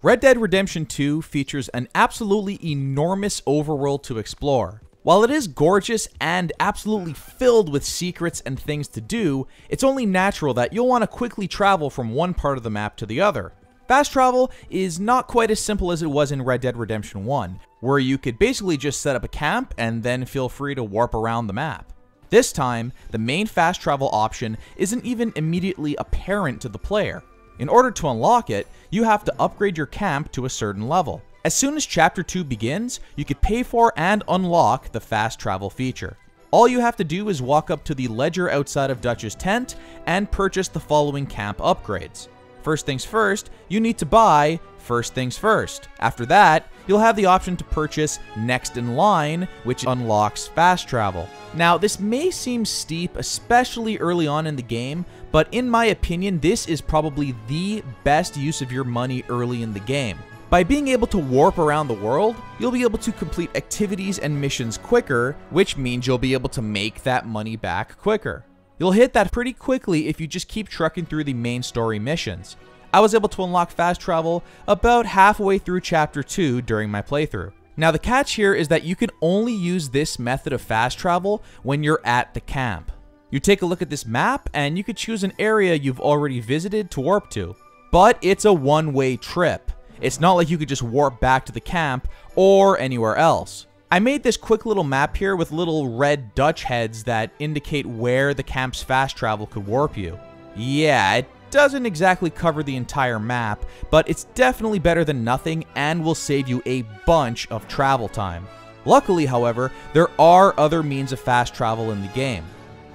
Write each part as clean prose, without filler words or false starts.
Red Dead Redemption 2 features an absolutely enormous overworld to explore. While it is gorgeous and absolutely filled with secrets and things to do, it's only natural that you'll want to quickly travel from one part of the map to the other. Fast travel is not quite as simple as it was in Red Dead Redemption 1, where you could basically just set up a camp and then feel free to warp around the map. This time, the main fast travel option isn't even immediately apparent to the player. In order to unlock it, you have to upgrade your camp to a certain level. As soon as Chapter 2 begins, you can pay for and unlock the fast travel feature. All you have to do is walk up to the ledger outside of Dutch's tent and purchase the following camp upgrades. First things first, you need to buy First Things First. After that, you'll have the option to purchase Next in Line, which unlocks fast travel. Now, this may seem steep, especially early on in the game, but in my opinion, this is probably the best use of your money early in the game. By being able to warp around the world, you'll be able to complete activities and missions quicker, which means you'll be able to make that money back quicker. You'll hit that pretty quickly if you just keep trucking through the main story missions. I was able to unlock fast travel about halfway through Chapter 2 during my playthrough. Now the catch here is that you can only use this method of fast travel when you're at the camp. You take a look at this map and you could choose an area you've already visited to warp to. But it's a one-way trip. It's not like you could just warp back to the camp or anywhere else. I made this quick little map here with little red Dutch heads that indicate where the camp's fast travel could warp you. Yeah, it doesn't exactly cover the entire map, but it's definitely better than nothing and will save you a bunch of travel time. Luckily, however, there are other means of fast travel in the game.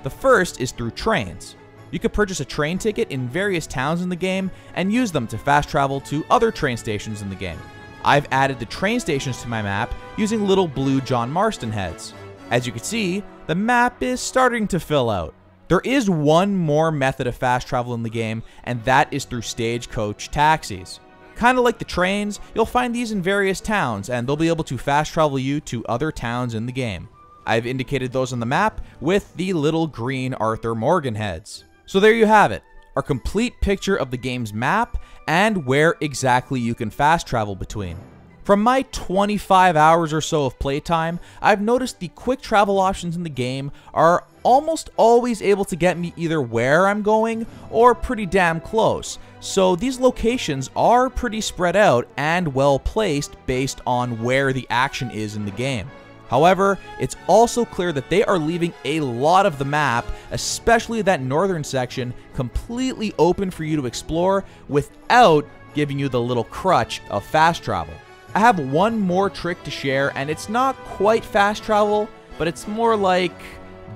The first is through trains. You can purchase a train ticket in various towns in the game and use them to fast travel to other train stations in the game. I've added the train stations to my map using little blue John Marston heads. As you can see, the map is starting to fill out. There is one more method of fast travel in the game, and that is through stagecoach taxis. Kind of like the trains, you'll find these in various towns, and they'll be able to fast travel you to other towns in the game. I've indicated those on the map with the little green Arthur Morgan heads. So there you have it, our complete picture of the game's map and where exactly you can fast travel between. From my 25 hours or so of playtime, I've noticed the quick travel options in the game are almost always able to get me either where I'm going or pretty damn close. So these locations are pretty spread out and well placed based on where the action is in the game. However, it's also clear that they are leaving a lot of the map, especially that northern section, completely open for you to explore without giving you the little crutch of fast travel. I have one more trick to share, and it's not quite fast travel, but it's more like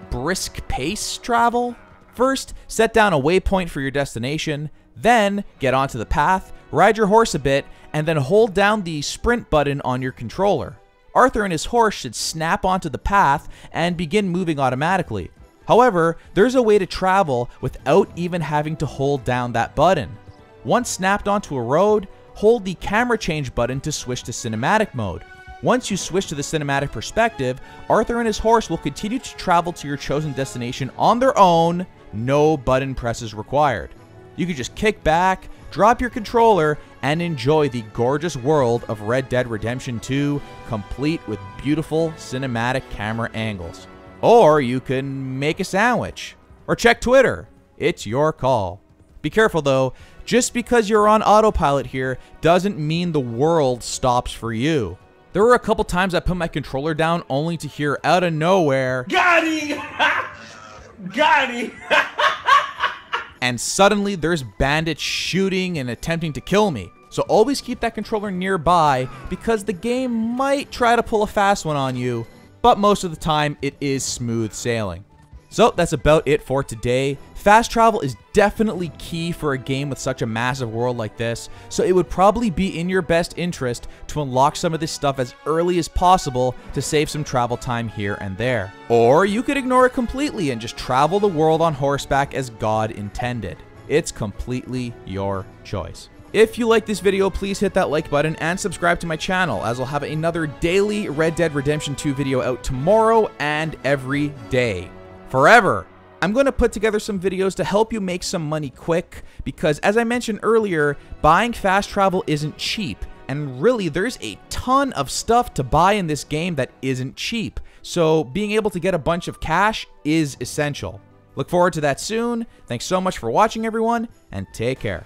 brisk pace travel. First, set down a waypoint for your destination, then get onto the path, ride your horse a bit, and then hold down the sprint button on your controller. Arthur and his horse should snap onto the path and begin moving automatically. However, there's a way to travel without even having to hold down that button. Once snapped onto a road, hold the camera change button to switch to cinematic mode. Once you switch to the cinematic perspective, Arthur and his horse will continue to travel to your chosen destination on their own, no button presses required. You can just kick back, drop your controller, and enjoy the gorgeous world of Red Dead Redemption 2, complete with beautiful cinematic camera angles. Or you can make a sandwich, or check Twitter. It's your call. Be careful though, just because you're on autopilot here doesn't mean the world stops for you. There were a couple times I put my controller down only to hear out of nowhere, "Got him!" Got him! And suddenly there's bandits shooting and attempting to kill me. So always keep that controller nearby because the game might try to pull a fast one on you, but most of the time it is smooth sailing. So that's about it for today. Fast travel is definitely key for a game with such a massive world like this, so it would probably be in your best interest to unlock some of this stuff as early as possible to save some travel time here and there. Or you could ignore it completely and just travel the world on horseback as God intended. It's completely your choice. If you like this video, please hit that like button and subscribe to my channel, as I'll have another daily Red Dead Redemption 2 video out tomorrow and every day. Forever. I'm going to put together some videos to help you make some money quick, because as I mentioned earlier, buying fast travel isn't cheap. And really, there's a ton of stuff to buy in this game that isn't cheap. So being able to get a bunch of cash is essential. Look forward to that soon. Thanks so much for watching, everyone, and take care.